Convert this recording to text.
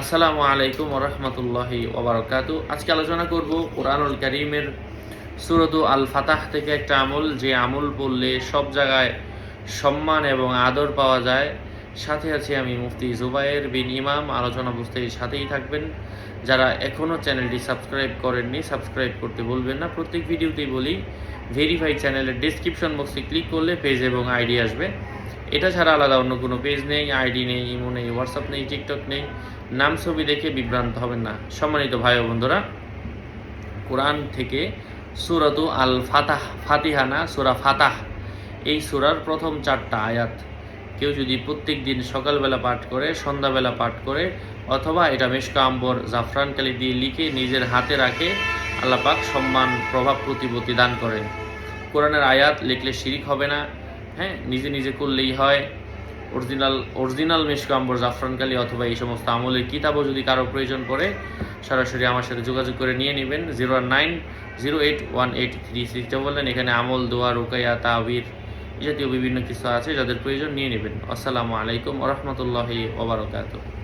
আসসালামু আলাইকুম ওয়া রাহমাতুল্লাহি ওয়া বারাকাতু। আজকে আলোচনা করব কোরআনুল কারীমের সূরাতুল আল ফাতাহ থেকে একটা আমল, যে আমল পড়লে সব জায়গায় সম্মান এবং আদর পাওয়া যায়। সাথে আছি আমি মুফতি জুবায়ের বিন ইমাম। আলোচনা বুঝতে সাথেই থাকবেন। যারা এখনও চ্যানেলটি সাবস্ক্রাইব করেননি, সাবস্ক্রাইব করতে ভুলবেন না। প্রত্যেক ভিডিওতেই বলি, ভেরিফাইড চ্যানেলের ডেসক্রিপশন বক্সে ক্লিক করলে পেজ এবং আইডি আসবে। এটা ছাড়া আলাদা অন্য কোনো পেজ নেই, আইডি নেই, ইমো নেই, হোয়াটসঅ্যাপ নেই, টিকটক নেই। নাম ছবি দেখে বিভ্রান্ত হবেন না। সম্মানিত ভাই ও বন্ধুরা, কোরআন থেকে সূরাতু আল ফাতাহ, ফাতিহা না, সূরা ফাতাহ, এই সূরার প্রথম 4টা আয়াত কেউ যদি প্রত্যেক দিন সকালবেলা পাঠ করে, সন্ধ্যাবেলা পাঠ করে, অথবা এটা মেশকা আম্বর জাফরান কালি দিয়ে লিখে নিজের হাতে রাখে, আল্লাহ পাক সম্মান, প্রভাব, প্রতিপত্তি দান করেন। কোরআনের আয়াত লিখলে শিরিক হবে না, হ্যাঁ, নিজে নিজে করলেই হয়। অরিজিনাল মেশকা আম্বর জাফরান কালি অথবা এই সমস্ত আমলের কিতাবও যদি কারো প্রয়োজন পড়ে, সরাসরি আমার সাথে যোগাযোগ করে নিয়ে নেবেন। 090818336 বললেন। এখানে আমল, দোয়া, রুকাইয়া, তাবির এই জাতীয় বিভিন্ন কিছু আছে, যাদের প্রয়োজন নিয়ে নেবেন। আসসালামু আলাইকুম ওয়া রাহমাতুল্লাহি ওয়া বারাকাতুহু।